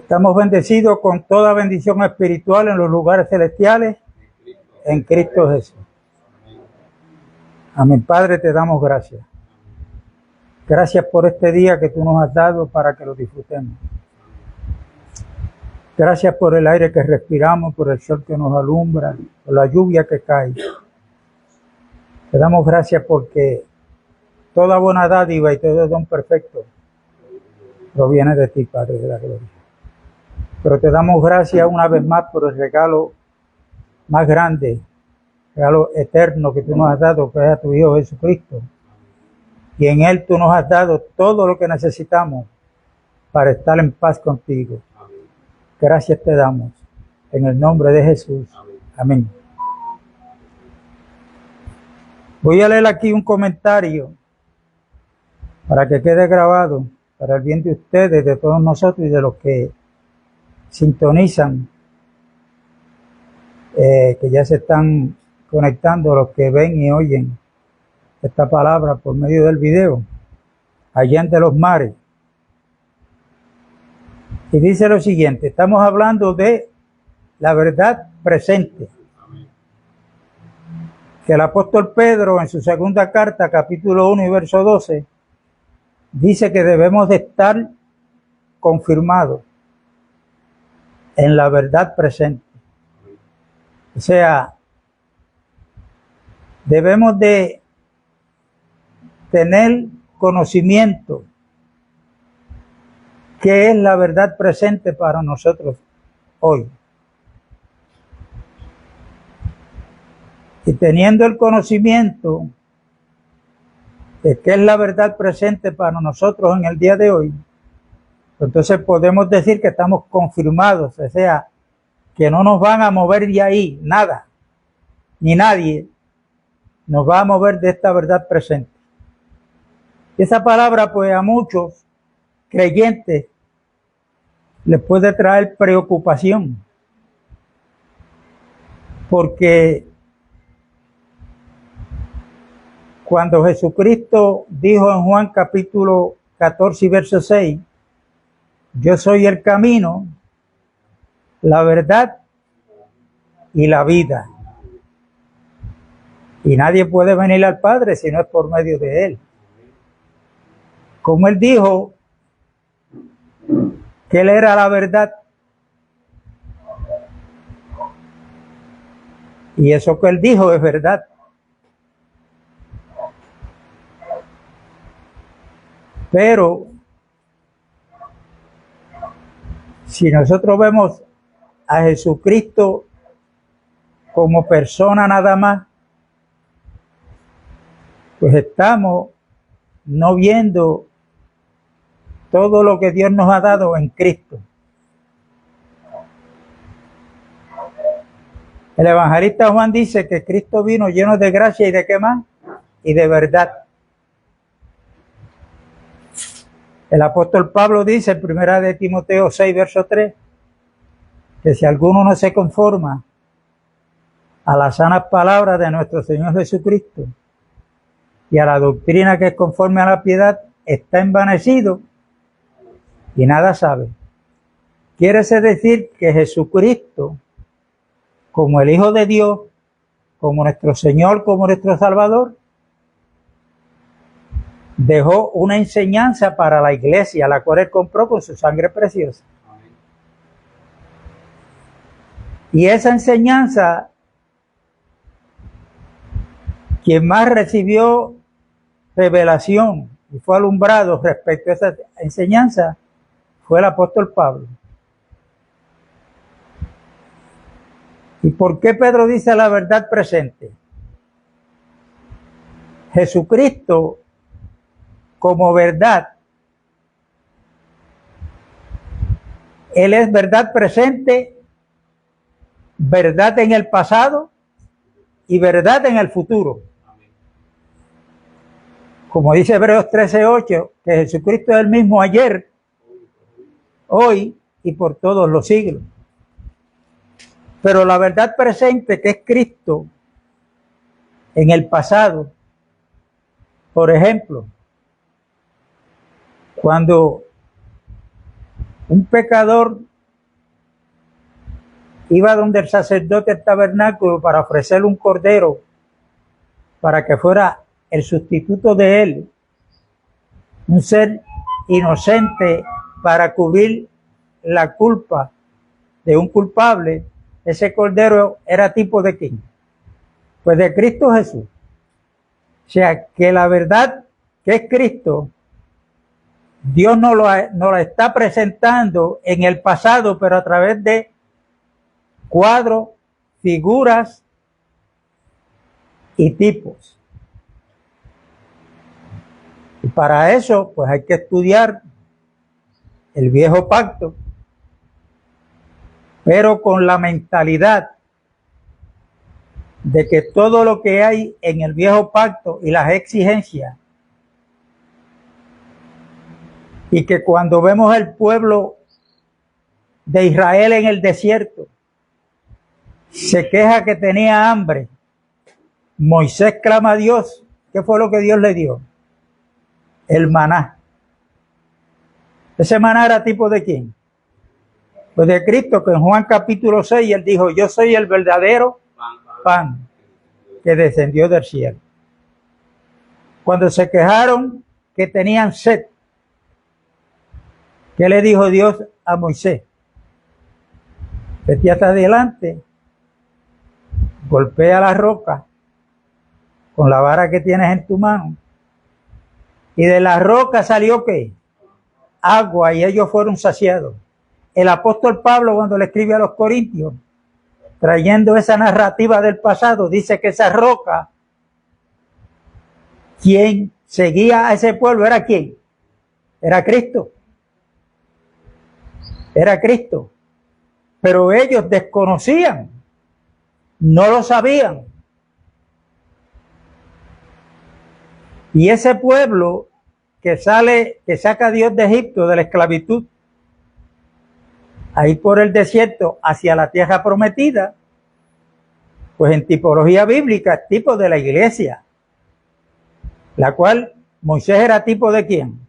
Estamos bendecidos con toda bendición espiritual en los lugares celestiales en Cristo Jesús. Amén. Padre, te damos gracias. Gracias por este día que tú nos has dado para que lo disfrutemos. Gracias por el aire que respiramos, por el sol que nos alumbra, por la lluvia que cae. Te damos gracias porque toda buena dádiva y todo don perfecto proviene de ti, Padre de la gloria. Pero te damos gracias una vez más por el regalo más grande, regalo eterno que tú nos has dado, que es a tu Hijo Jesucristo. Y en Él tú nos has dado todo lo que necesitamos para estar en paz contigo. Gracias te damos. En el nombre de Jesús. Amén. Voy a leer aquí un comentario para que quede grabado, para el bien de ustedes, de todos nosotros y de los que sintonizan, que ya se están conectando, los que ven y oyen esta palabra por medio del video, allá entre los mares. Y dice lo siguiente: estamos hablando de la verdad presente, que el apóstol Pedro en su segunda carta, capítulo 1 y verso 12, dice que debemos de estar confirmados en la verdad presente. O sea, debemos de tener conocimiento qué es la verdad presente para nosotros hoy. Y teniendo el conocimiento de qué es la verdad presente para nosotros en el día de hoy, entonces podemos decir que estamos confirmados, o sea, que no nos van a mover de ahí, nada, ni nadie nos va a mover de esta verdad presente. Y esa palabra, pues, a muchos creyentes les puede traer preocupación, porque cuando Jesucristo dijo en Juan capítulo 14 y verso 6, yo soy el camino, la verdad y la vida, y nadie puede venir al Padre si no es por medio de Él. Como Él dijo que Él era la verdad, y eso que Él dijo es verdad. Pero si nosotros vemos a Jesucristo como persona nada más, pues estamos no viendo todo lo que Dios nos ha dado en Cristo. El evangelista Juan dice que Cristo vino lleno de gracia y de ¿qué más? Y de verdad. El apóstol Pablo dice en 1 de Timoteo 6, verso 3, que si alguno no se conforma a las sanas palabras de nuestro Señor Jesucristo y a la doctrina que es conforme a la piedad, está envanecido y nada sabe. Quiere decir que Jesucristo, como el Hijo de Dios, como nuestro Señor, como nuestro Salvador, dejó una enseñanza para la iglesia, la cual Él compró con su sangre preciosa. Y esa enseñanza, quien más recibió revelación y fue alumbrado respecto a esa enseñanza, fue el apóstol Pablo. ¿Y por qué Pedro dice la verdad presente? Jesucristo, como verdad, Él es verdad presente, verdad en el pasado y verdad en el futuro. Como dice Hebreos 13:8, que Jesucristo es el mismo ayer, hoy y por todos los siglos. Pero la verdad presente, que es Cristo, en el pasado, por ejemplo, cuando un pecador iba donde el sacerdote del tabernáculo para ofrecerle un cordero para que fuera el sustituto de él, un ser inocente para cubrir la culpa de un culpable. Ese cordero era tipo de quién? Pues de Cristo Jesús. O sea, que la verdad que es Cristo, Dios nos la está presentando en el pasado, pero a través de cuadros, figuras y tipos. Y para eso, pues hay que estudiar el viejo pacto, pero con la mentalidad de que todo lo que hay en el viejo pacto y las exigencias, y que cuando vemos al pueblo de Israel en el desierto, se queja que tenía hambre, Moisés clama a Dios. ¿Qué fue lo que Dios le dio? El maná. Ese maná era tipo de quién? Pues de Cristo, que en Juan capítulo 6 él dijo: yo soy el verdadero pan que descendió del cielo. Cuando se quejaron que tenían sed, ¿qué le dijo Dios a Moisés? Vete hasta adelante, golpea la roca con la vara que tienes en tu mano, y de la roca salió ¿qué? Agua, y ellos fueron saciados. El apóstol Pablo, cuando le escribe a los Corintios, trayendo esa narrativa del pasado, dice que esa roca, quien seguía a ese pueblo, ¿era quién? Era Cristo. Era Cristo. Pero ellos desconocían, no lo sabían. Y ese pueblo que saca a Dios de Egipto, de la esclavitud, ahí por el desierto hacia la tierra prometida, pues en tipología bíblica es tipo de la iglesia, la cual Moisés era tipo de quién?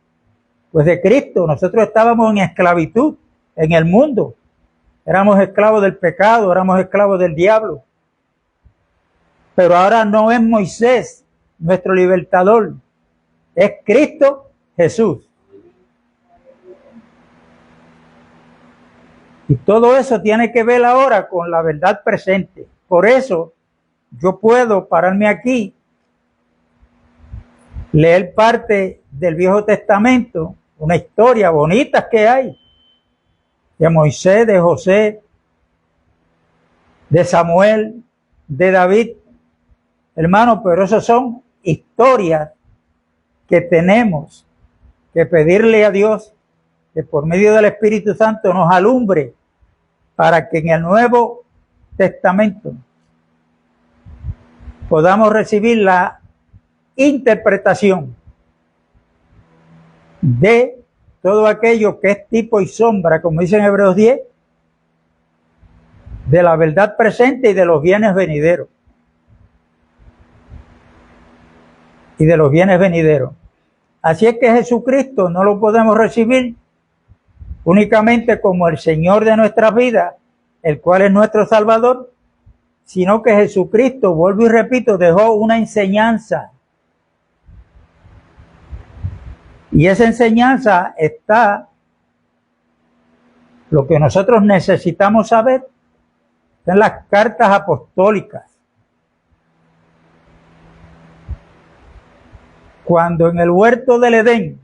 Pues de Cristo. Nosotros estábamos en esclavitud en el mundo, éramos esclavos del pecado, éramos esclavos del diablo, pero ahora no es Moisés nuestro libertador, es Cristo Jesús. Y todo eso tiene que ver ahora con la verdad presente. Por eso yo puedo pararme aquí, leer parte del Viejo Testamento, una historia bonita que hay, de Moisés, de José, de Samuel, de David. Hermano, pero eso son historias que tenemos que pedirle a Dios que por medio del Espíritu Santo nos alumbre para que en el Nuevo Testamento podamos recibir la interpretación de todo aquello que es tipo y sombra, como dice en Hebreos 10, de la verdad presente y de los bienes venideros. Y de los bienes venideros. Así es que Jesucristo no lo podemos recibir únicamente como el Señor de nuestras vidas, el cual es nuestro Salvador, sino que Jesucristo, vuelvo y repito, dejó una enseñanza. Y esa enseñanza está, lo que nosotros necesitamos saber, en las cartas apostólicas. Cuando en el huerto del Edén,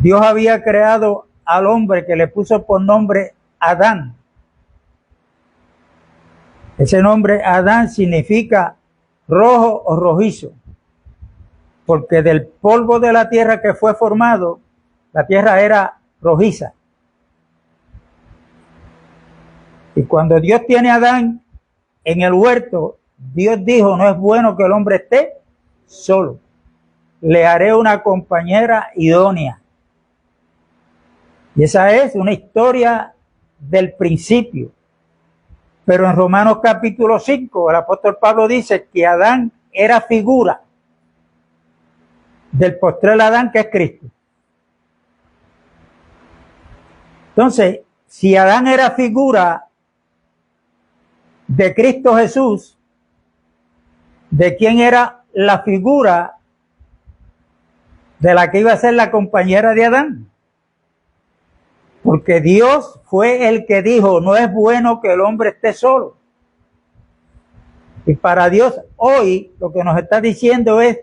Dios había creado al hombre que le puso por nombre Adán. Ese nombre Adán significa rojo o rojizo, porque del polvo de la tierra que fue formado, la tierra era rojiza. Y cuando Dios tiene a Adán en el huerto, Dios dijo: no es bueno que el hombre esté solo, le haré una compañera idónea. Y esa es una historia del principio. Pero en Romanos capítulo 5, el apóstol Pablo dice que Adán era figura del postrer Adán, que es Cristo. Entonces, Si Adán era figura de Cristo Jesús, ¿de quién era la figura de la que iba a ser la compañera de Adán? Porque Dios fue el que dijo, no es bueno que el hombre esté solo. Y para Dios hoy lo que nos está diciendo es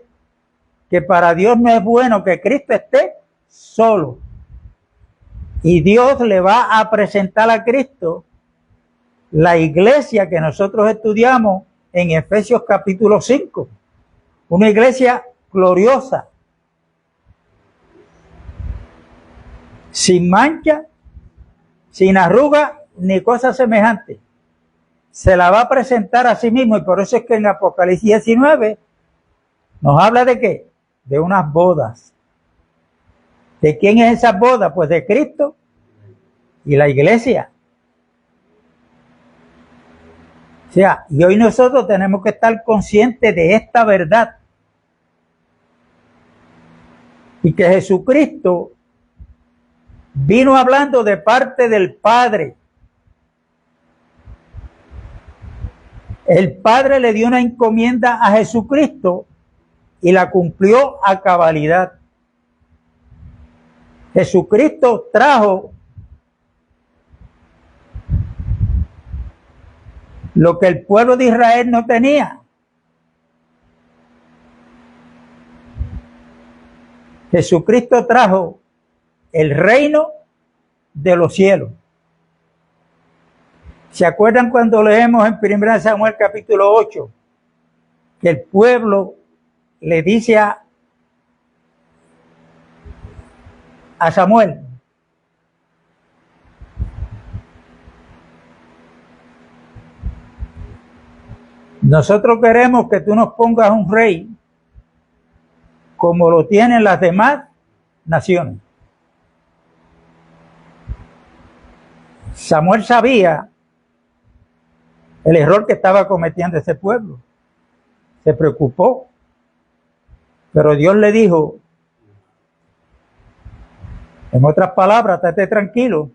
que para Dios no es bueno que Cristo esté solo. Y Dios le va a presentar a Cristo la iglesia que nosotros estudiamos en Efesios capítulo 5. Una iglesia gloriosa, sin mancha, sin arruga, ni cosa semejante. Se la va a presentar a sí mismo, y por eso es que en Apocalipsis 19 nos habla de ¿qué? De unas bodas. ¿De quién es esa boda? Pues de Cristo y la iglesia. O sea, y hoy nosotros tenemos que estar conscientes de esta verdad. Y que Jesucristo vino hablando de parte del Padre. El Padre le dio una encomienda a Jesucristo y la cumplió a cabalidad. Jesucristo trajo lo que el pueblo de Israel no tenía. Jesucristo trajo el reino de los cielos. ¿Se acuerdan cuando leemos en 1 Samuel capítulo 8 que el pueblo le dice a Samuel: nosotros queremos que tú nos pongas un rey como lo tienen las demás naciones? Samuel sabía el error que estaba cometiendo ese pueblo. Se preocupó. Pero Dios le dijo, en otras palabras, estate tranquilo,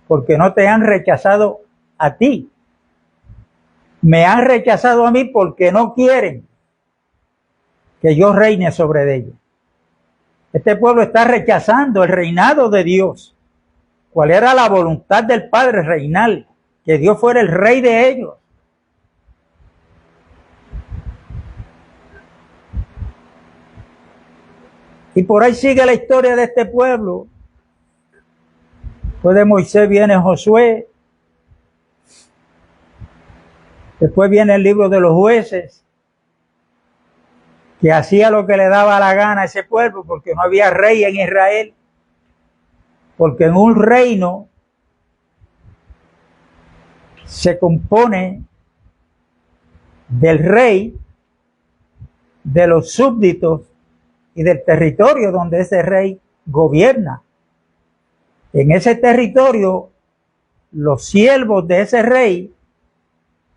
porque no te han rechazado a ti. Me han rechazado a mí porque no quieren que yo reine sobre ellos. Este pueblo está rechazando el reinado de Dios. ¿Cuál era la voluntad del Padre? Reinar, que Dios fuera el rey de ellos. Y por ahí sigue la historia de este pueblo. Después de Moisés viene Josué. Después viene el libro de los jueces, que hacía lo que le daba la gana a ese pueblo, porque no había rey en Israel. Porque en un reino se compone del rey, de los súbditos y del territorio donde ese rey gobierna. En ese territorio, los siervos de ese rey,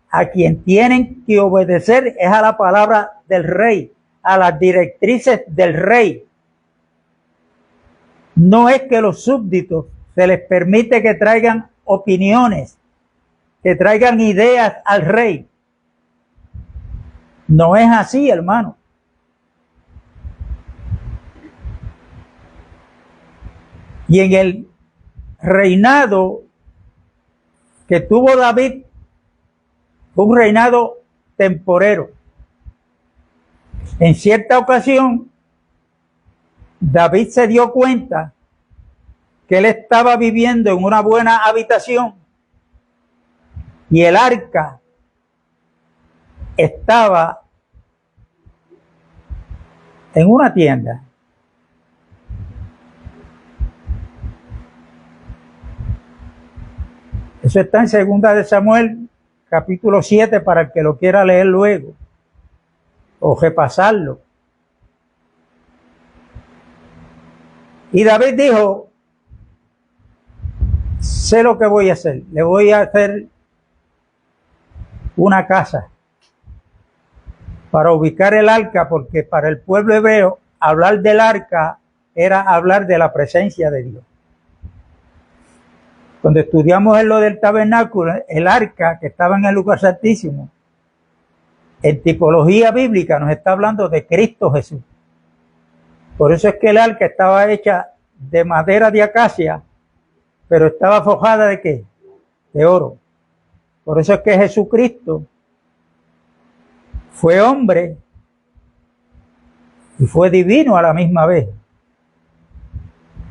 a quien tienen que obedecer es a la palabra del rey, a las directrices del rey. No es que los súbditos se les permite que traigan opiniones, que traigan ideas al rey. No es así, hermano. Y en el reinado que tuvo David, fue un reinado temporero. En cierta ocasión, David se dio cuenta que él estaba viviendo en una buena habitación y el arca estaba en una tienda. Eso está en 2 de Samuel, capítulo 7, para el que lo quiera leer luego o repasarlo. Y David dijo, sé lo que voy a hacer. Le voy a hacer una casa para ubicar el arca, porque para el pueblo hebreo hablar del arca era hablar de la presencia de Dios. Cuando estudiamos en lo del tabernáculo, el arca que estaba en el lugar santísimo, en tipología bíblica nos está hablando de Cristo Jesús. Por eso es que el arca estaba hecha de madera de acacia, pero estaba forjada ¿de qué? De oro. Por eso es que Jesucristo fue hombre y fue divino a la misma vez.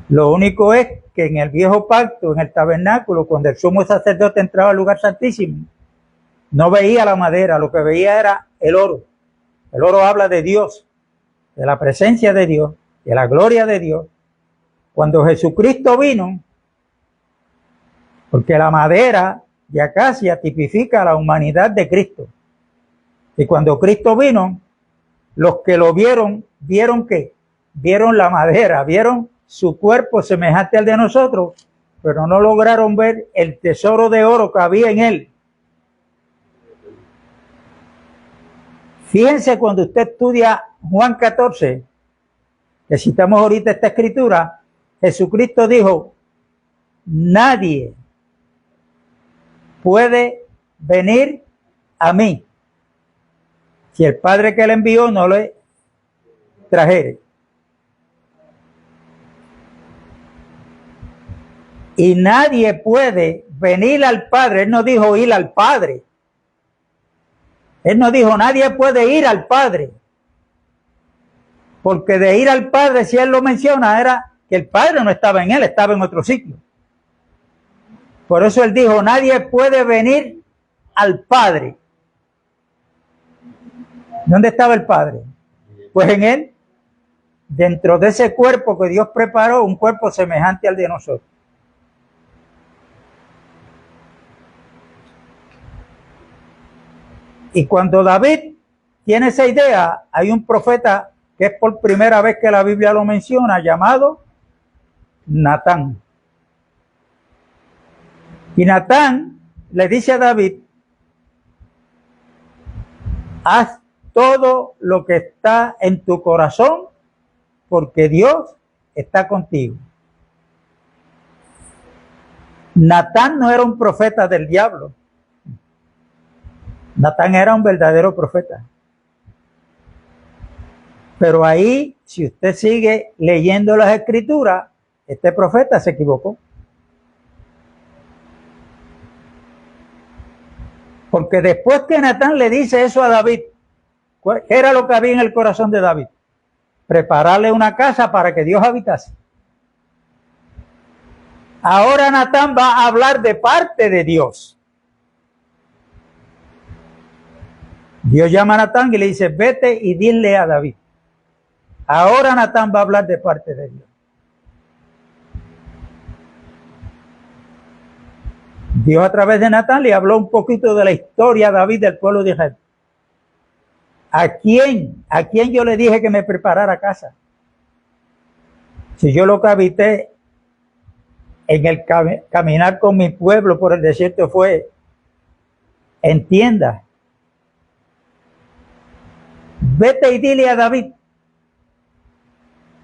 Lo único es que en el viejo pacto, en el tabernáculo, cuando el sumo sacerdote entraba al lugar santísimo, no veía la madera, lo que veía era el oro. El oro habla de Dios, de la presencia de Dios, de la gloria de Dios. Cuando Jesucristo vino, porque la madera de acacia tipifica la humanidad de Cristo. Y cuando Cristo vino, los que lo vieron, ¿vieron qué? Vieron la madera, vieron su cuerpo semejante al de nosotros, pero no lograron ver el tesoro de oro que había en él. Fíjense cuando usted estudia Juan 14, que citamos ahorita esta escritura, Jesucristo dijo, nadie puede venir a mí si el Padre que le envió no le trajere. Y nadie puede venir al Padre. Él no dijo ir al Padre. Él no dijo nadie puede ir al Padre. Porque de ir al Padre, si él lo menciona, era que el Padre no estaba en él, estaba en otro sitio. Por eso él dijo, nadie puede venir al Padre. ¿Dónde estaba el Padre? Pues en él, dentro de ese cuerpo que Dios preparó, un cuerpo semejante al de nosotros. Y cuando David tiene esa idea, hay un profeta que es por primera vez que la Biblia lo menciona, llamado Natán. Y Natán le dice a David, haz todo lo que está en tu corazón, porque Dios está contigo. Natán no era un profeta del diablo. Natán era un verdadero profeta. Pero ahí, si usted sigue leyendo las escrituras, este profeta se equivocó. Porque después que Natán le dice eso a David, ¿qué era lo que había en el corazón de David? Prepararle una casa para que Dios habitase. Ahora Natán va a hablar de parte de Dios. Dios llama a Natán y le dice, vete y dile a David. Ahora Natán va a hablar de parte de Dios. Dios a través de Natán le habló un poquito de la historia a David del pueblo de Israel. ¿A quién yo le dije que me preparara casa? Si yo lo que habité en el caminar con mi pueblo por el desierto fue en tiendas. Vete y dile a David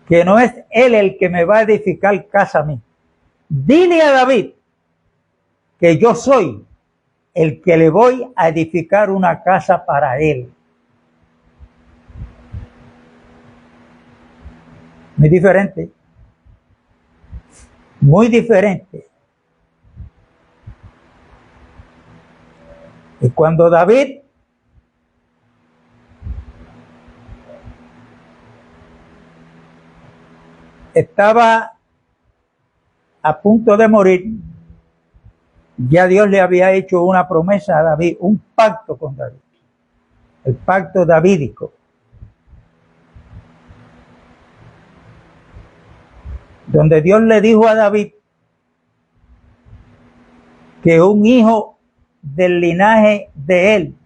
que no es él el que me va a edificar casa a mí. Dile a David que yo soy el que le voy a edificar una casa para él. Muy diferente. Muy diferente. Y cuando David estaba a punto de morir, ya Dios le había hecho una promesa a David, un pacto con David, el pacto davídico. Donde Dios le dijo a David que un hijo del linaje de él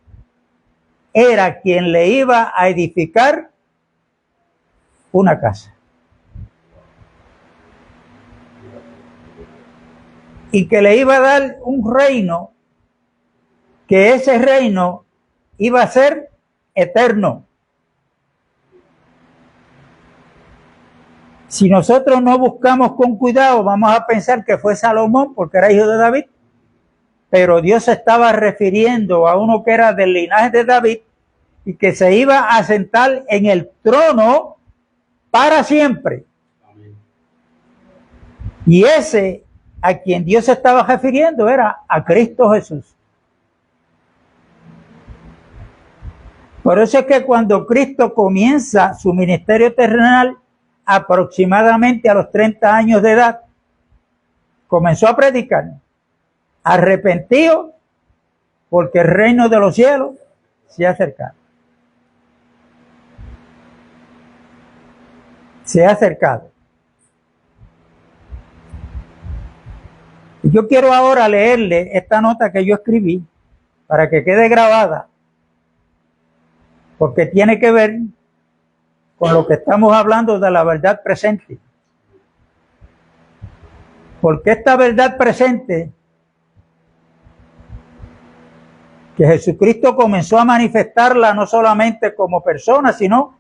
era quien le iba a edificar una casa. Y que le iba a dar un reino, que ese reino iba a ser eterno. Si nosotros no buscamos con cuidado, vamos a pensar que fue Salomón porque era hijo de David, pero Dios se estaba refiriendo a uno que era del linaje de David y que se iba a sentar en el trono para siempre. Y ese a quien Dios se estaba refiriendo era a Cristo Jesús. Por eso es que cuando Cristo comienza su ministerio terrenal, aproximadamente a los 30 años de edad, comenzó a predicar: arrepentido, porque el reino de los cielos se ha acercado. Se ha acercado. Y yo quiero ahora leerle esta nota que yo escribí para que quede grabada, porque tiene que ver con lo que estamos hablando de la verdad presente. Porque esta verdad presente que Jesucristo comenzó a manifestarla no solamente como persona, sino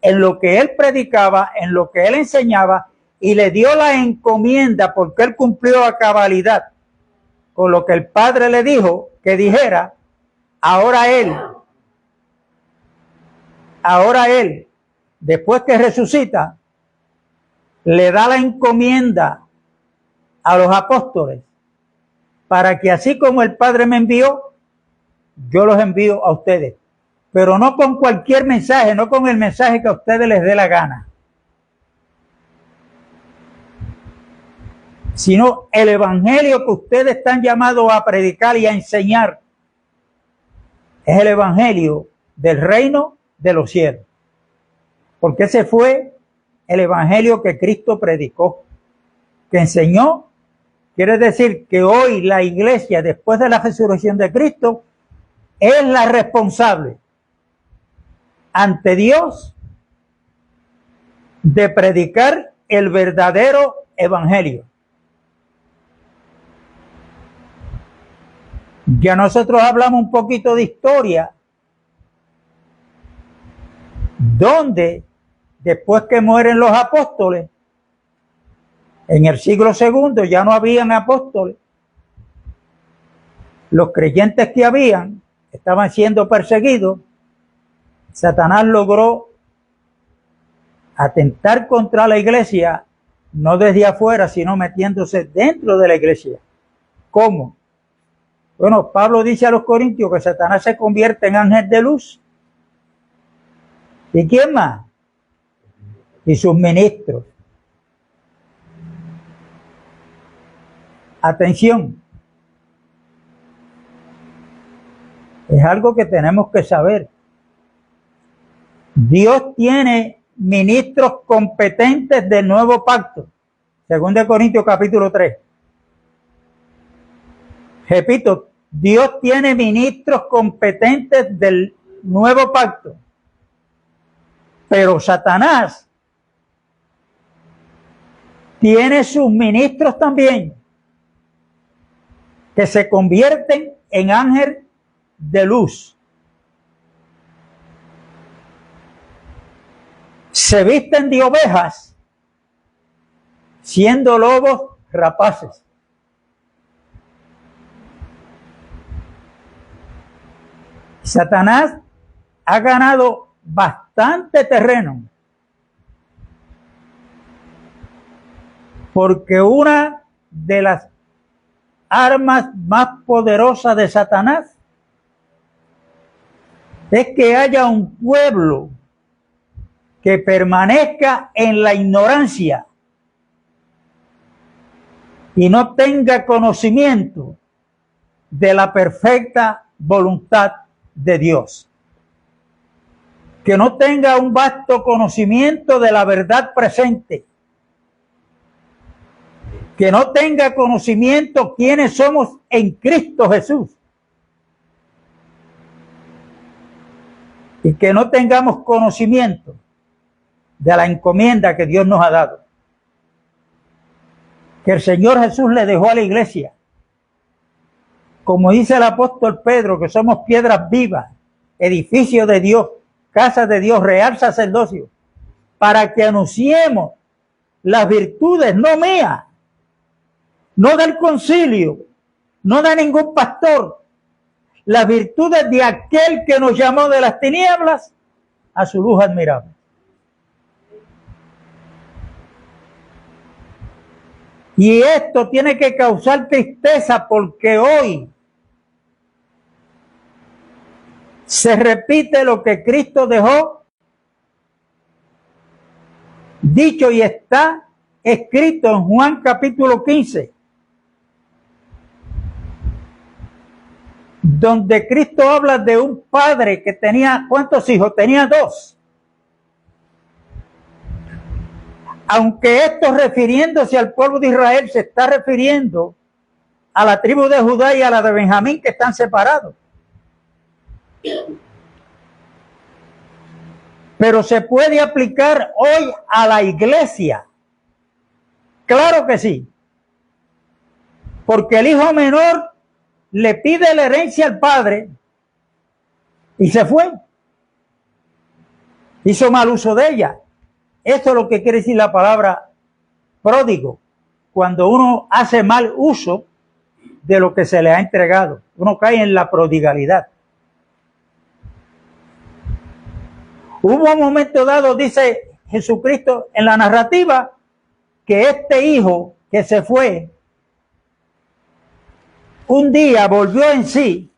en lo que Él predicaba, en lo que Él enseñaba, y le dio la encomienda porque Él cumplió a cabalidad con lo que el Padre le dijo que dijera. Ahora Él, después que resucita, le da la encomienda a los apóstoles para que así como el Padre me envió, yo los envío a ustedes. Pero no con cualquier mensaje, no con el mensaje que a ustedes les dé la gana, sino el evangelio que ustedes están llamados a predicar y a enseñar. Es el evangelio del reino de los cielos. Porque ese fue el evangelio que Cristo predicó, que enseñó. Quiere decir que hoy la iglesia, después de la resurrección de Cristo, es la responsable ante Dios de predicar el verdadero evangelio. Ya nosotros hablamos un poquito de historia, donde después que mueren los apóstoles, en el siglo II ya no habían apóstoles. Los creyentes que habían estaban siendo perseguidos. Satanás logró atentar contra la iglesia, no desde afuera, sino metiéndose dentro de la iglesia. ¿Cómo? Bueno, Pablo dice a los corintios que Satanás se convierte en ángel de luz. ¿Y quién más? Y sus ministros. Atención. Es algo que tenemos que saber. Dios tiene ministros competentes del nuevo pacto. 2 Corintios capítulo 3. Repito, Dios tiene ministros competentes del nuevo pacto. Pero Satanás tiene sus ministros también, que se convierten en ángel de luz. Se visten de ovejas, siendo lobos rapaces. Satanás ha ganado bastante terreno, porque una de las armas más poderosas de Satanás es que haya un pueblo que permanezca en la ignorancia y no tenga conocimiento de la perfecta voluntad de Dios. Que no tenga un vasto conocimiento de la verdad presente. Que no tenga conocimiento quiénes somos en Cristo Jesús. Y que no tengamos conocimiento de la encomienda que Dios nos ha dado. Que el Señor Jesús le dejó a la iglesia. Como dice el apóstol Pedro, que somos piedras vivas, edificio de Dios, casa de Dios, real sacerdocio, para que anunciemos las virtudes, no mías, no del concilio, no de ningún pastor, las virtudes de aquel que nos llamó de las tinieblas a su luz admirable. Y esto tiene que causar tristeza porque hoy se repite lo que Cristo dejó dicho y está escrito en Juan capítulo 15, donde Cristo habla de un padre que tenía, ¿cuántos hijos? Tenía 2. Aunque esto, refiriéndose al pueblo de Israel, se está refiriendo a la tribu de Judá y a la de Benjamín, que están separados. Pero se puede aplicar hoy a la iglesia. Claro que sí. Porque el hijo menor le pide la herencia al padre y se fue. Hizo mal uso de ella. Esto es lo que quiere decir la palabra pródigo. Cuando uno hace mal uso de lo que se le ha entregado. Uno cae en la prodigalidad. Hubo un momento dado, dice Jesucristo en la narrativa, que este hijo que se fue, un día volvió en sí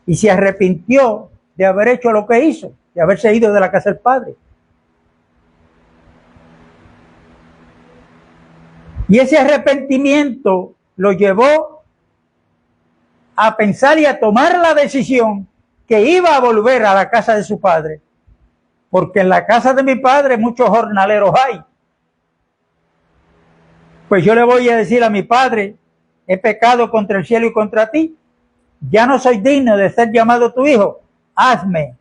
y se arrepintió de haber hecho lo que hizo, de haberse ido de la casa del padre. Y ese arrepentimiento lo llevó a pensar y a tomar la decisión que iba a volver a la casa de su padre, porque en la casa de mi padre muchos jornaleros hay. Pues yo le voy a decir a mi padre, he pecado contra el cielo y contra ti, ya no soy digno de ser llamado tu hijo, hazme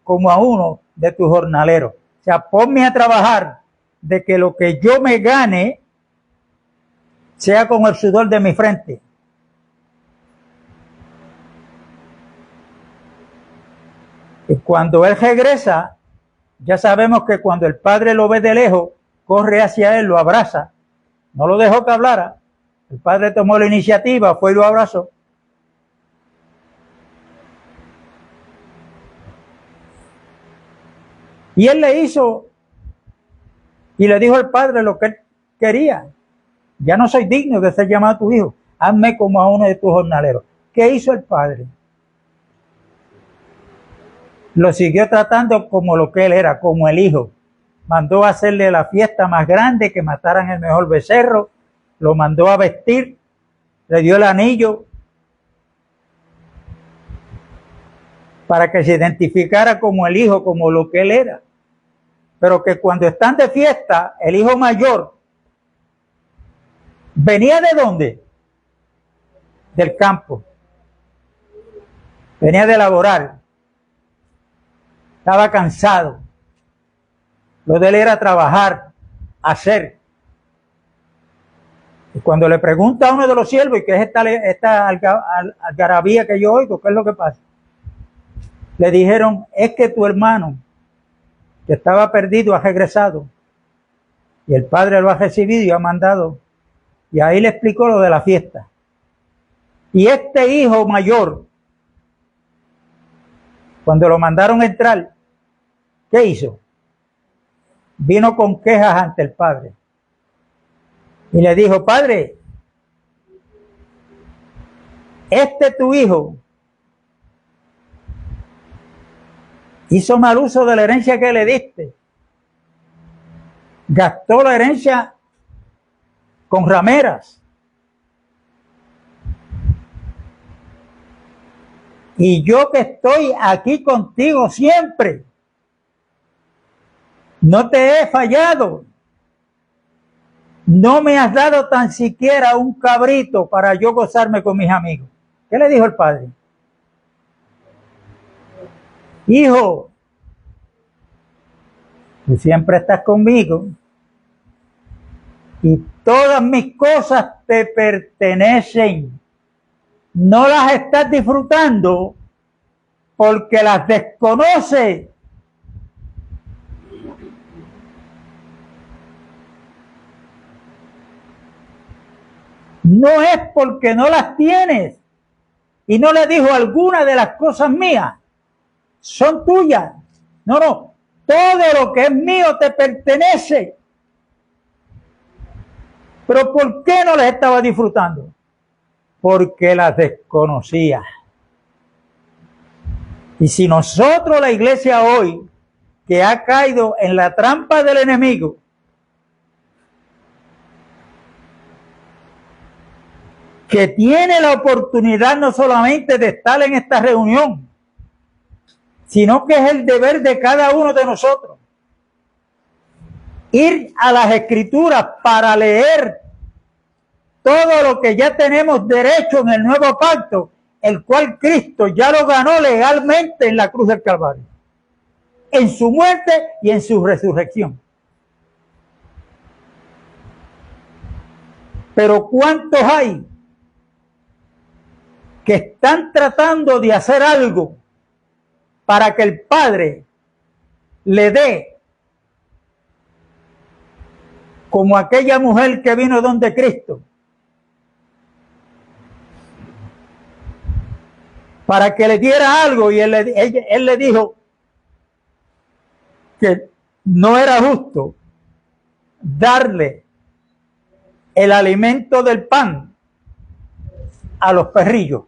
como a uno de tus jornaleros. O sea, ponme a trabajar de que lo que yo me gane sea con el sudor de mi frente. Y cuando él regresa, ya sabemos que cuando el padre lo ve de lejos, corre hacia él, lo abraza. No lo dejó que hablara. El padre tomó la iniciativa, fue y lo abrazó. Y él le hizo y le dijo al padre lo que él quería. Ya no soy digno de ser llamado tu hijo. Hazme como a uno de tus jornaleros. ¿Qué hizo el padre? Lo siguió tratando como lo que él era, como el hijo. Mandó a hacerle la fiesta más grande, que mataran el mejor becerro. Lo mandó a vestir. Le dio el anillo para que se identificara como el hijo, como lo que él era. Pero que cuando están de fiesta, el hijo mayor venía ¿de dónde? Del campo. Venía de laborar. Estaba cansado. Lo de él era trabajar, hacer. Y cuando le pregunta a uno de los siervos, ¿qué es esta algarabía que yo oigo? ¿Qué es lo que pasa? Le dijeron, es que tu hermano, que estaba perdido, ha regresado. Y el padre lo ha recibido y ha mandado. Y ahí le explicó lo de la fiesta. Y este hijo mayor, cuando lo mandaron a entrar, ¿qué hizo? Vino con quejas ante el padre. Y le dijo, padre, tu hijo hizo mal uso de la herencia que le diste. Gastó la herencia con rameras. Y yo que estoy aquí contigo siempre, no te he fallado. No me has dado tan siquiera un cabrito para yo gozarme con mis amigos. ¿Qué le dijo el padre? Hijo, tú siempre estás conmigo y todas mis cosas te pertenecen. No las estás disfrutando porque las desconoces. no es porque no las tienes. Y no le dijo alguna de las cosas mías son tuyas. No, no. Todo lo que es mío te pertenece. Pero ¿por qué no las estaba disfrutando? Porque las desconocía. Y si nosotros, la iglesia hoy, que ha caído en la trampa del enemigo, que tiene la oportunidad no solamente de estar en esta reunión, sino que es el deber de cada uno de nosotros ir a las Escrituras para leer todo lo que ya tenemos derecho en el nuevo pacto, el cual Cristo ya lo ganó legalmente en la cruz del Calvario, en su muerte y en su resurrección. Pero ¿cuántos hay que están tratando de hacer algo para que el Padre le dé, como aquella mujer que vino donde Cristo, para que le diera algo, y él le dijo que no era justo darle el alimento del pan a los perrillos?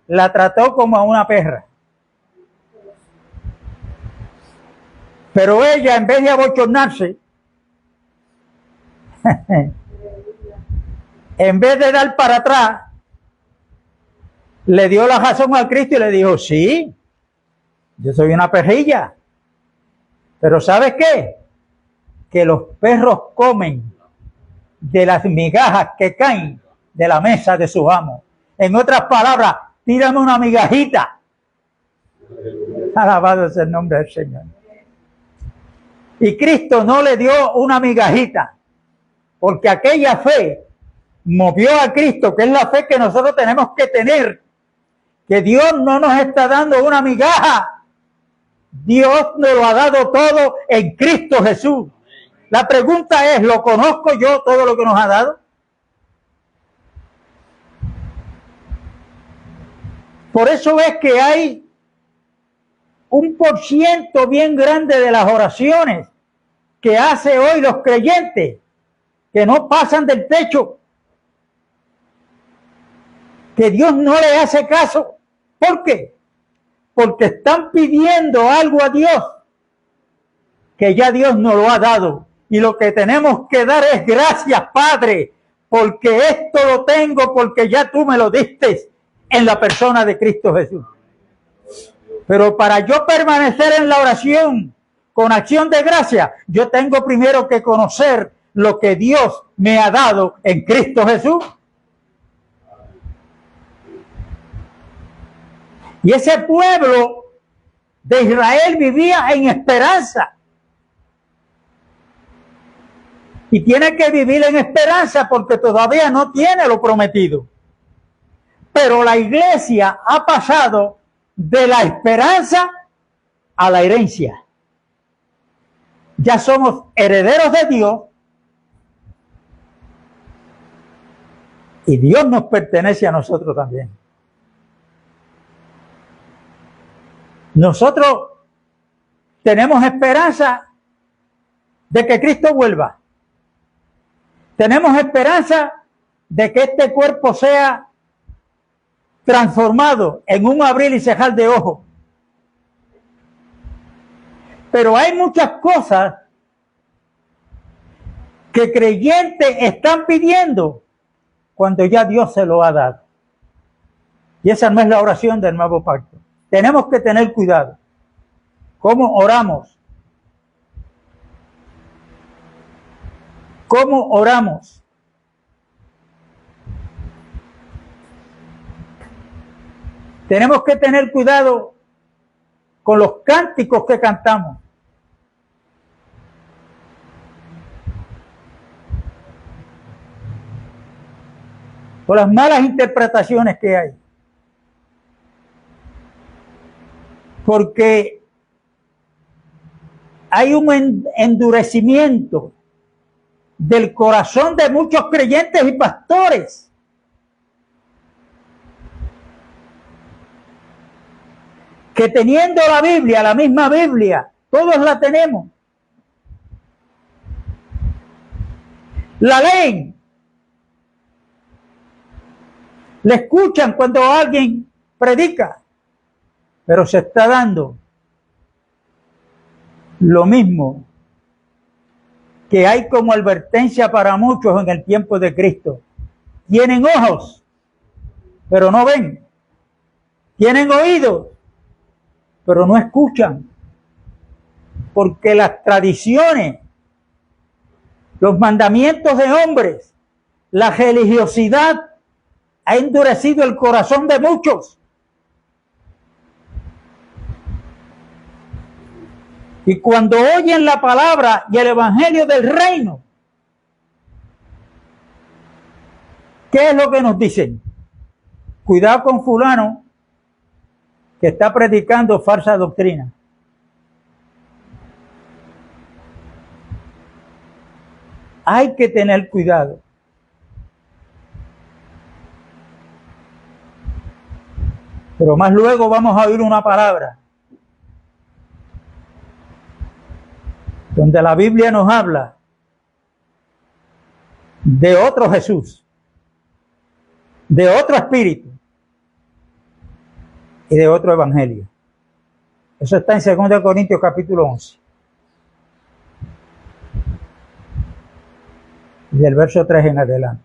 La trató como a una perra. Pero ella, en vez de abochornarse, en vez de dar para atrás, le dio la razón a Cristo y le dijo: sí, yo soy una perrilla, pero ¿sabes qué? Que los perros comen de las migajas que caen de la mesa de sus amos. En otras palabras, tírame una migajita. Alabado sea el nombre del Señor. Y Cristo no le dio una migajita, porque aquella fe movió a Cristo, que es la fe que nosotros tenemos que tener, que Dios no nos está dando una migaja. Dios nos lo ha dado todo en Cristo Jesús. La pregunta es: ¿lo conozco yo todo lo que nos ha dado? Por eso es que hay un % bien grande de las oraciones que hace hoy los creyentes que no pasan del techo, que Dios no le hace caso. ¿Por qué? Porque están pidiendo algo a Dios que ya Dios nos lo ha dado, y lo que tenemos que dar es: gracias, Padre, porque esto lo tengo, porque ya tú me lo diste en la persona de Cristo Jesús. Pero para yo permanecer en la oración con acción de gracia, yo tengo primero que conocer lo que Dios me ha dado en Cristo Jesús. Y ese pueblo de Israel vivía en esperanza. Y tiene que vivir en esperanza porque todavía no tiene lo prometido. Pero la iglesia ha pasado de la esperanza a la herencia. Ya somos herederos de Dios y Dios nos pertenece a nosotros también. Nosotros tenemos esperanza de que Cristo vuelva. Tenemos esperanza de que este cuerpo sea transformado en un abrir y cerrar de ojos. Pero hay muchas cosas que creyentes están pidiendo cuando ya Dios se lo ha dado. Y esa no es la oración del nuevo pacto. Tenemos que tener cuidado. ¿Cómo oramos? ¿Cómo oramos? Tenemos que tener cuidado con los cánticos que cantamos. Con las malas interpretaciones que hay. Porque hay un endurecimiento del corazón de muchos creyentes y pastores que teniendo la Biblia, la misma Biblia, todos la tenemos, la leen, le escuchan cuando alguien predica, pero se está dando lo mismo que hay como advertencia para muchos en el tiempo de Cristo. Tienen ojos, pero no ven. Tienen oídos, pero no escuchan. Porque las tradiciones, los mandamientos de hombres, la religiosidad ha endurecido el corazón de muchos. Y cuando oyen la palabra y el evangelio del reino, ¿qué es lo que nos dicen? Cuidado con fulano que está predicando falsa doctrina. Hay que tener cuidado. Pero más luego vamos a oír una palabra donde la Biblia nos habla de otro Jesús, de otro espíritu y de otro evangelio. Eso está en 2 Corintios capítulo 11. Del verso 3 en adelante.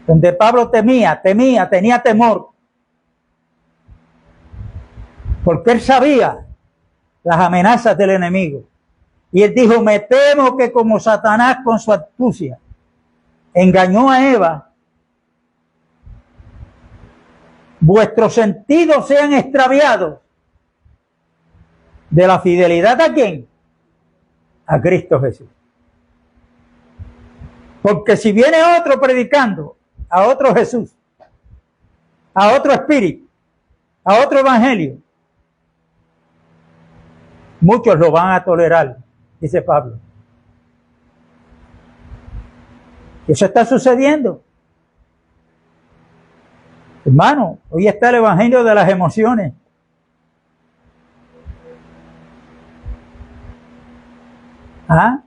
Donde Pablo tenía temor. Porque él sabía las amenazas del enemigo. Y él dijo, me temo que como Satanás con su astucia engañó a Eva, vuestros sentidos sean extraviados de la fidelidad ¿a quién? A Cristo Jesús. Porque si viene otro predicando a otro Jesús, a otro espíritu, a otro evangelio, muchos lo van a tolerar, dice Pablo. Eso está sucediendo. Hermano, hoy está el evangelio de las emociones. ¿Ah?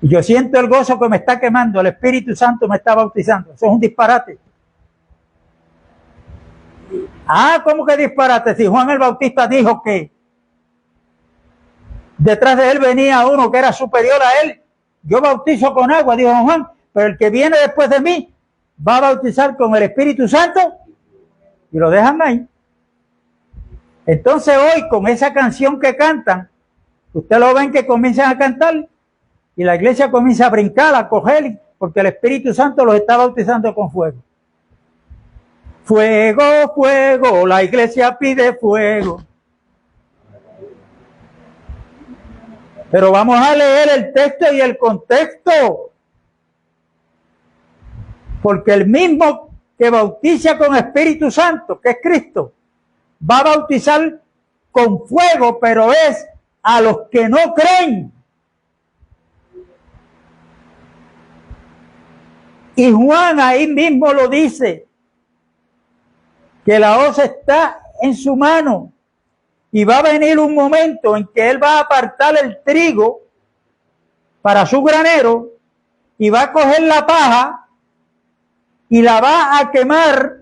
Y yo siento el gozo que me está quemando, el Espíritu Santo me está bautizando. Eso es un disparate. Ah, ¿cómo que disparate? Si Juan el Bautista dijo que detrás de él venía uno que era superior a él. Yo bautizo con agua, dijo Juan, pero el que viene después de mí va a bautizar con el Espíritu Santo, y lo dejan ahí. Entonces hoy, con esa canción que cantan, ustedes lo ven que comienzan a cantar, y la iglesia comienza a brincar, a coger, porque el Espíritu Santo los está bautizando con fuego. Fuego, fuego, la iglesia pide fuego. Pero vamos a leer el texto y el contexto. Porque el mismo que bautiza con Espíritu Santo, que es Cristo, va a bautizar con fuego, pero es a los que no creen. Y Juan ahí mismo lo dice, que la hoz está en su mano. Y va a venir un momento en que él va a apartar el trigo para su granero y va a coger la paja y la va a quemar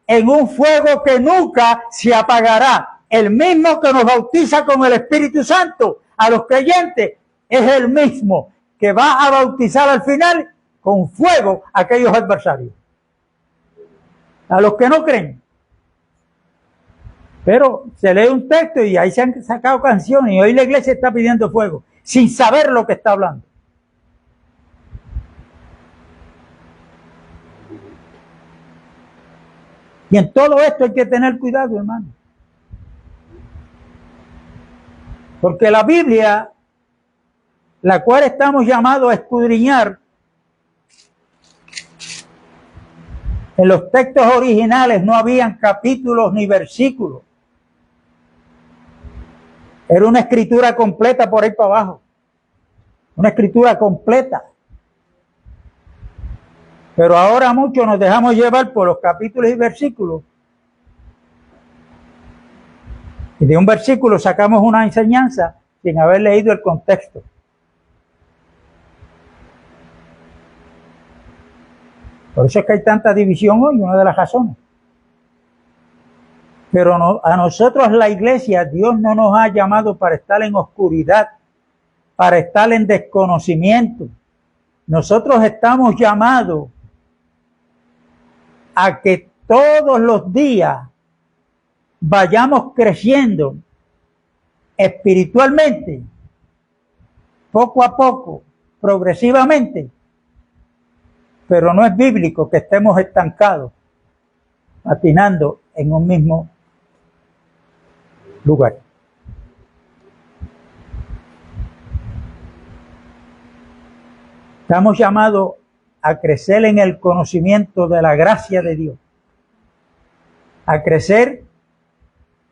en un fuego que nunca se apagará. El mismo que nos bautiza con el Espíritu Santo a los creyentes es el mismo que va a bautizar al final con fuego a aquellos adversarios. A los que no creen. Pero se lee un texto y ahí se han sacado canciones y hoy la iglesia está pidiendo fuego sin saber lo que está hablando. Y en todo esto hay que tener cuidado, hermano. Porque la Biblia, la cual estamos llamados a escudriñar, en los textos originales no habían capítulos ni versículos. Era una escritura completa por ahí para abajo. Una escritura completa. Pero ahora muchos nos dejamos llevar por los capítulos y versículos Y de un versículo sacamos una enseñanza sin haber leído el contexto. Por eso es que hay tanta división hoy, una de las razones. Pero a nosotros, la iglesia, Dios no nos ha llamado para estar en oscuridad, para estar en desconocimiento. Nosotros estamos llamados a que todos los días vayamos creciendo espiritualmente, poco a poco, progresivamente. Pero no es bíblico que estemos estancados, patinando en un mismo lugar. Estamos llamados a crecer en el conocimiento de la gracia de Dios, a crecer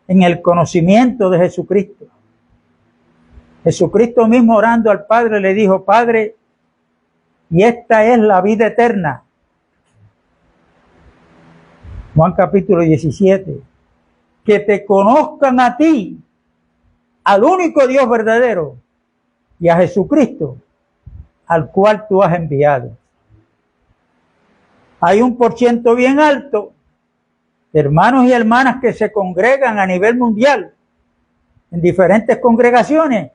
en el conocimiento de Jesucristo. Jesucristo mismo, orando al Padre, le dijo: Padre, y esta es la vida eterna. Juan capítulo 17. Que te conozcan a ti, al único Dios verdadero, y a Jesucristo, al cual tú has enviado. Hay un % bien alto de hermanos y hermanas que se congregan a nivel mundial, en diferentes congregaciones,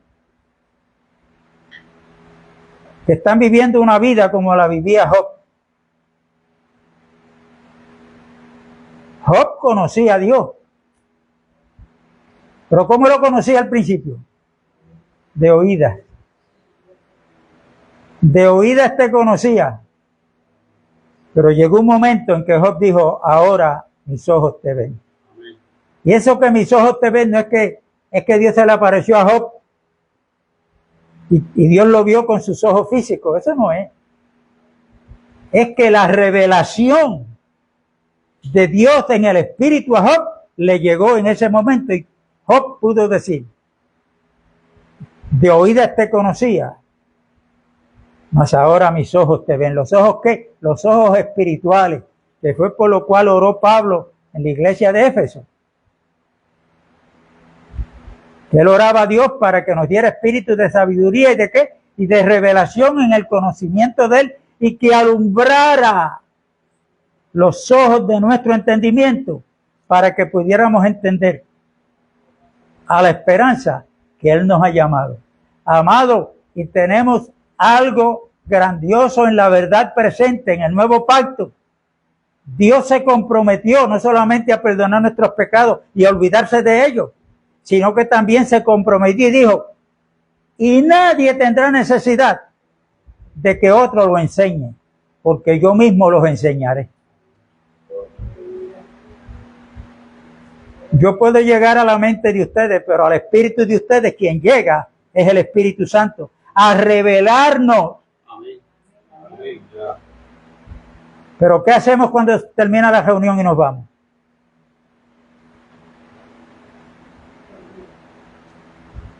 que están viviendo una vida como la vivía Job. Job conocía a Dios. Pero ¿cómo lo conocía al principio? De oídas. De oídas te conocía. Pero llegó un momento en que Job dijo: ahora mis ojos te ven. Y eso que mis ojos te ven no es que Dios se le apareció a Job y Dios lo vio con sus ojos físicos. Eso no es. Es que la revelación de Dios en el espíritu a Job le llegó en ese momento y Job pudo decir: de oídas te conocía, mas ahora mis ojos te ven. ¿Los ojos qué? Los ojos espirituales, que fue por lo cual oró Pablo en la iglesia de Éfeso. Él oraba a Dios para que nos diera espíritu de sabiduría y de qué, y de revelación en el conocimiento de Él, y que alumbrara los ojos de nuestro entendimiento para que pudiéramos entender a la esperanza que Él nos ha llamado. Amado, y tenemos algo grandioso en la verdad presente, en el nuevo pacto. Dios se comprometió no solamente a perdonar nuestros pecados y a olvidarse de ellos, sino que también se comprometió y dijo: y nadie tendrá necesidad de que otro lo enseñe, porque yo mismo los enseñaré. Yo puedo llegar a la mente de ustedes, pero al espíritu de ustedes quien llega es el Espíritu Santo, a revelarnos. Amén. Amén. Pero ¿qué hacemos cuando termina la reunión y nos vamos?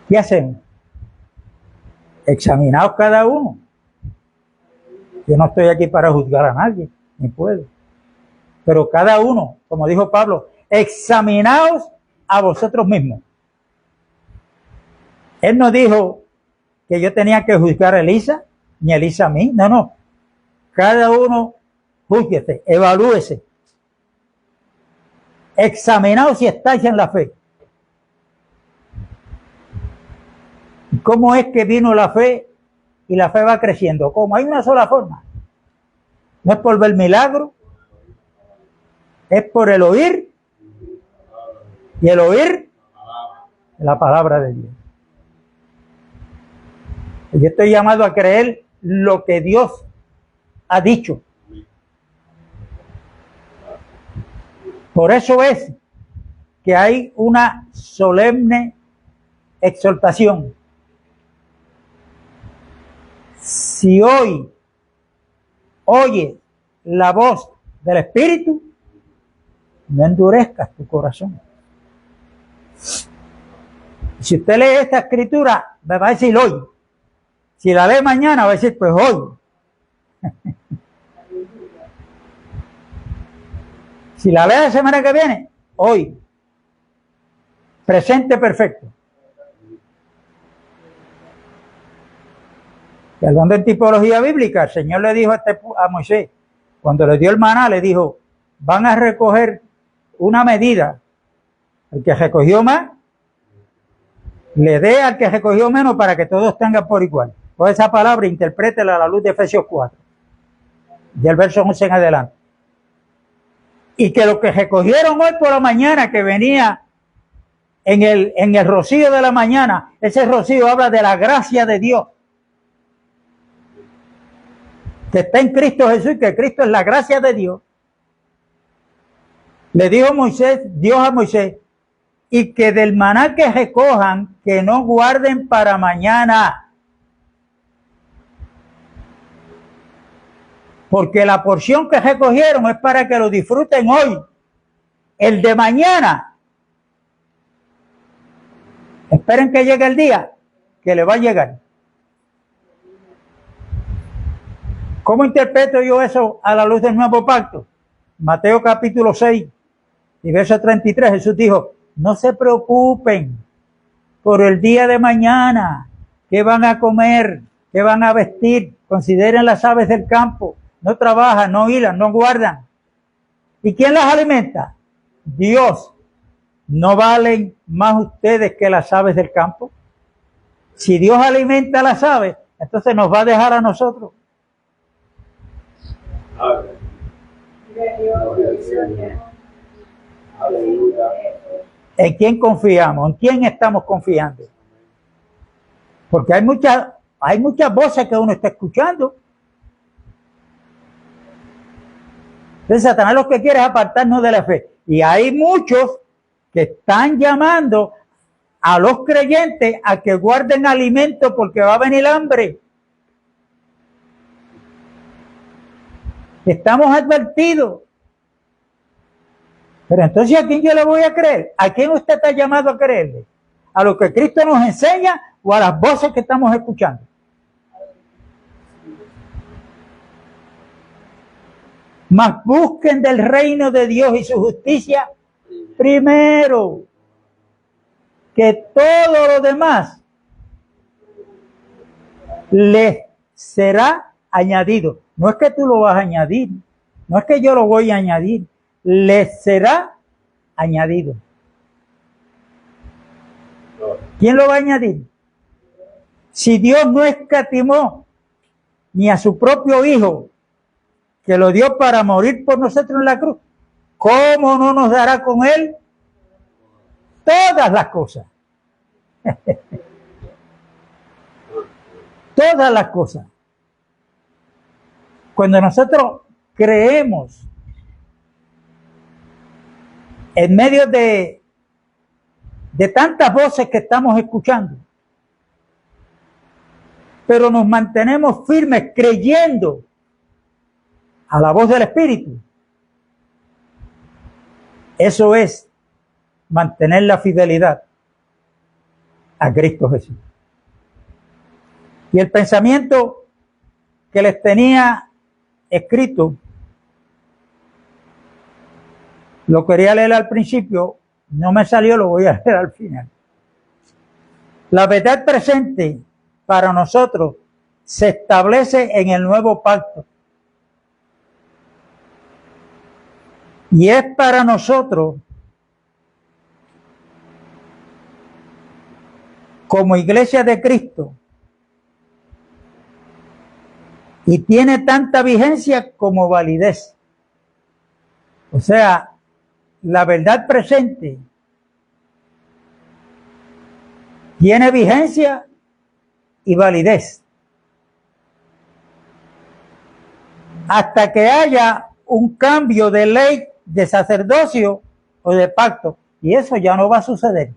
¿Qué hacemos? Examinaos cada uno. Yo no estoy aquí para juzgar a nadie, ni puedo. Pero cada uno, como dijo Pablo, examinaos a vosotros mismos. Él no dijo que yo tenía que juzgar a Elisa, ni Elisa a mí. No. Cada uno júzguese, evalúese. Examinaos si estáis en la fe. ¿Cómo es que vino la fe y la fe va creciendo? ¿Cómo? Hay una sola forma. No es por ver milagros, es por el oír, y el oír la palabra de Dios. Yo estoy llamado a creer lo que Dios ha dicho. Por eso es que hay una solemne exhortación. Si hoy oyes la voz del Espíritu, no endurezcas tu corazón. Si usted lee esta escritura, me va a decir hoy. Si la lee mañana, va a decir pues hoy. Si la lee la semana que viene, hoy. Presente perfecto. Y hablando en tipología bíblica, el Señor le dijo a Moisés, cuando le dio el maná, le dijo, van a recoger una medida. El que recogió más, le dé al que recogió menos para que todos tengan por igual. Pues esa palabra interprétela a la luz de Efesios 4, del verso 11 en adelante. Y que lo que recogieron hoy por la mañana, que venía en el rocío de la mañana, ese rocío habla de la gracia de Dios, que está en Cristo Jesús, que Cristo es la gracia de Dios. Le dijo Dios a Moisés, y que del maná que recojan, que no guarden para mañana, porque la porción que recogieron es para que lo disfruten hoy. El de mañana, esperen que llegue el día, que le va a llegar. ¿Cómo interpreto yo eso a la luz del nuevo pacto? Mateo capítulo 6 y verso 33, Jesús dijo, no se preocupen por el día de mañana, qué van a comer, qué van a vestir, consideren las aves del campo, no trabajan, no hilan, no guardan. ¿Y quién las alimenta? Dios. ¿No valen más ustedes que las aves del campo? Si Dios alimenta a las aves, entonces nos va a dejar a nosotros. ¿En quién confiamos? ¿En quién estamos confiando? Porque hay muchas voces que uno está escuchando. Entonces Satanás lo que quiere es apartarnos de la fe. Y hay muchos que están llamando a los creyentes a que guarden alimento porque va a venir hambre. Estamos advertidos. Pero entonces, ¿a quién yo le voy a creer? ¿A quién usted está llamado a creerle? ¿A lo que Cristo nos enseña o a las voces que estamos escuchando? Mas busquen del reino de Dios y su justicia primero, que todo lo demás les será añadido. No es que tú lo vas a añadir, no es que yo lo voy a añadir, les será añadido. ¿Quién lo va a añadir? Si Dios no escatimó ni a su propio Hijo, que lo dio para morir por nosotros en la cruz, ¿cómo no nos dará con Él todas las cosas? Todas las cosas. Cuando nosotros creemos en medio de tantas voces que estamos escuchando, pero nos mantenemos firmes creyendo a la voz del Espíritu, eso es mantener la fidelidad a Cristo Jesús. Y el pensamiento que les tenía escrito, lo quería leer al principio, no me salió, lo voy a leer al final. La verdad presente para nosotros se establece en el nuevo pacto. Y es para nosotros, como iglesia de Cristo, y tiene tanta vigencia como validez. O sea, la verdad presente tiene vigencia y validez hasta que haya un cambio de ley, de sacerdocio o de pacto, y eso ya no va a suceder,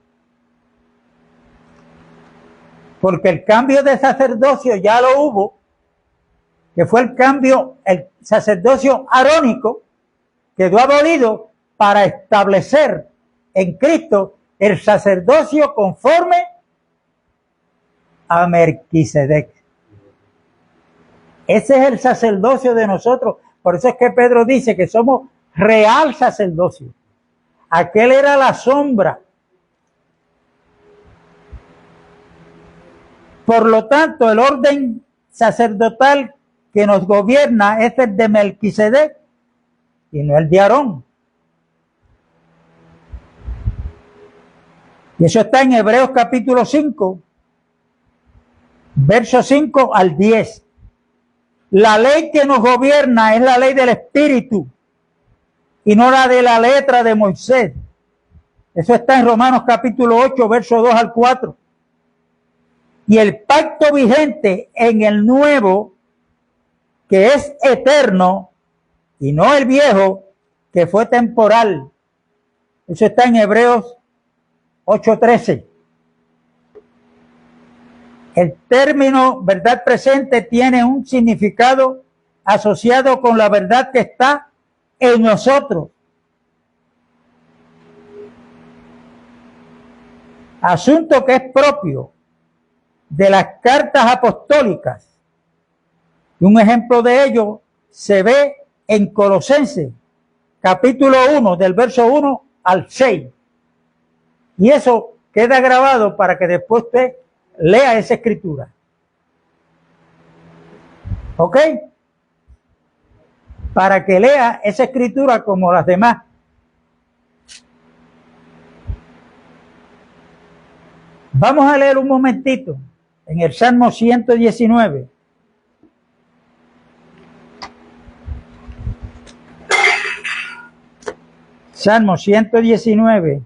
porque el cambio de sacerdocio ya lo hubo, que fue el sacerdocio arónico, quedó abolido para establecer en Cristo el sacerdocio conforme a Melquisedec. Ese es el sacerdocio de nosotros. Por eso es que Pedro dice que somos real sacerdocio. Aquel era la sombra Por lo tanto, el orden sacerdotal que nos gobierna es el de Melquisedec y no el de Aarón. Y eso está en Hebreos capítulo 5, versos 5 al 10. La ley que nos gobierna es la ley del Espíritu y no la de la letra de Moisés. Eso está en Romanos capítulo 8, versos 2 al 4. Y el pacto vigente en el nuevo, que es eterno, y no el viejo, que fue temporal. Eso está en Hebreos 8:13. El término verdad presente tiene un significado asociado con la verdad que está en nosotros. Asunto que es propio de las cartas apostólicas. Y un ejemplo de ello se ve en Colosenses, capítulo 1, del verso 1 al 6. Y eso queda grabado para que después usted lea esa escritura. ¿Ok? Para que lea esa escritura como las demás. Vamos a leer un momentito en el Salmo 119. Salmo 119.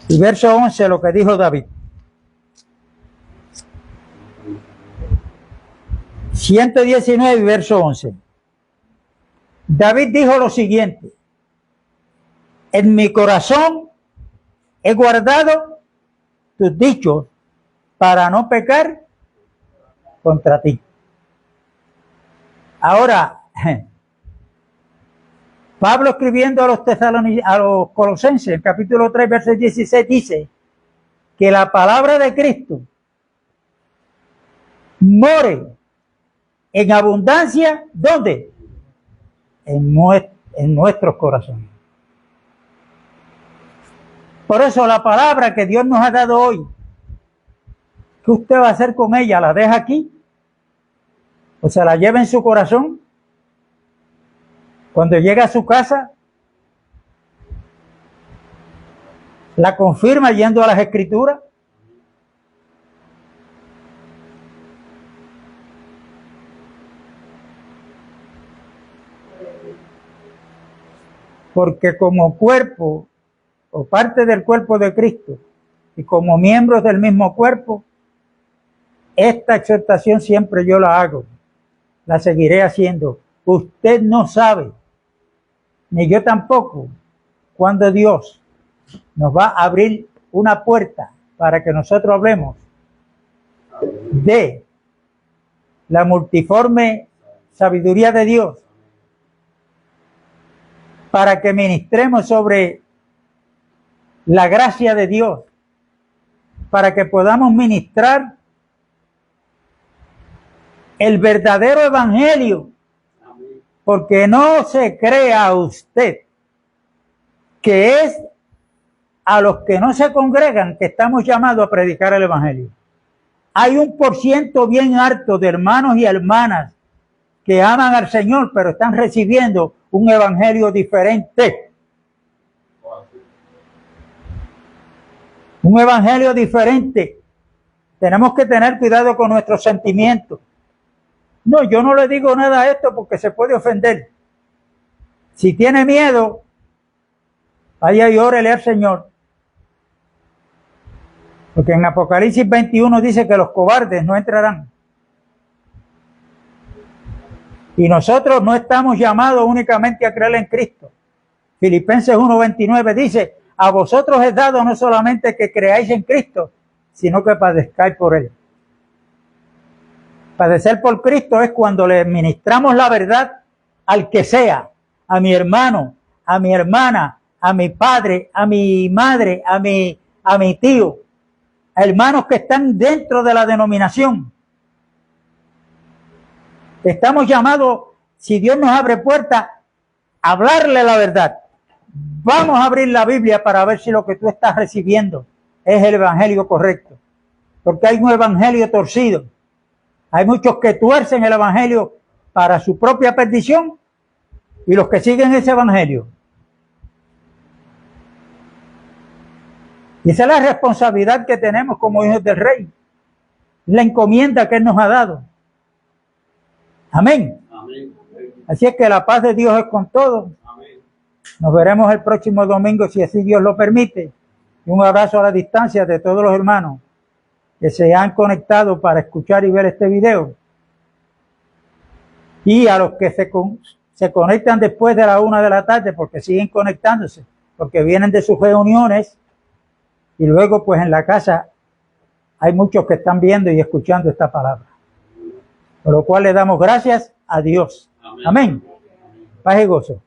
Y verso 11, lo que dijo David. 119 y verso 11. David dijo lo siguiente: en mi corazón he guardado tus dichos para no pecar contra ti. Ahora, Pablo escribiendo a los Colosenses, en capítulo 3, verso 16, dice que la palabra de Cristo more en abundancia, ¿dónde? En nuestros corazones. Por eso la palabra que Dios nos ha dado hoy, ¿qué usted va a hacer con ella? ¿La deja aquí? ¿O se la lleva en su corazón? Cuando llega a su casa, la confirma yendo a las Escrituras. Porque como cuerpo o parte del cuerpo de Cristo y como miembros del mismo cuerpo, esta exhortación siempre yo la hago, la seguiré haciendo. Usted no sabe, ni yo tampoco, cuando Dios nos va a abrir una puerta para que nosotros hablemos de la multiforme sabiduría de Dios, para que ministremos sobre la gracia de Dios, para que podamos ministrar el verdadero evangelio, porque no se crea usted que es a los que no se congregan que estamos llamados a predicar el evangelio. Hay un % bien alto de hermanos y hermanas que aman al Señor, pero están recibiendo un evangelio diferente. Un evangelio diferente. Tenemos que tener cuidado con nuestros sentimientos. No, yo no le digo nada a esto porque se puede ofender. Si tiene miedo, vaya y órele al Señor. Porque en Apocalipsis 21 dice que los cobardes no entrarán. Y nosotros no estamos llamados únicamente a creer en Cristo. Filipenses 1:29 dice: a vosotros es dado no solamente que creáis en Cristo, sino que padezcáis por Él. Padecer por Cristo es cuando le ministramos la verdad al que sea, a mi hermano, a mi hermana, a mi padre, a mi madre, a mi tío, a hermanos que están dentro de la denominación. Estamos llamados, si Dios nos abre puertas, a hablarle la verdad. Vamos a abrir la Biblia para ver si lo que tú estás recibiendo es el evangelio correcto. Porque hay un evangelio torcido. Hay muchos que tuercen el evangelio para su propia perdición y los que siguen ese evangelio. Y esa es la responsabilidad que tenemos como hijos del Rey. La encomienda que Él nos ha dado. Amén. Amén. Así es que la paz de Dios es con todos. Amén. Nos veremos el próximo domingo si así Dios lo permite. Y un abrazo a la distancia de todos los hermanos que se han conectado para escuchar y ver este video. Y a los que se conectan después de la 1 de la tarde porque siguen conectándose, porque vienen de sus reuniones y luego pues en la casa hay muchos que están viendo y escuchando esta palabra. Por lo cual le damos gracias a Dios. Amén. Amén. Paz y gozo.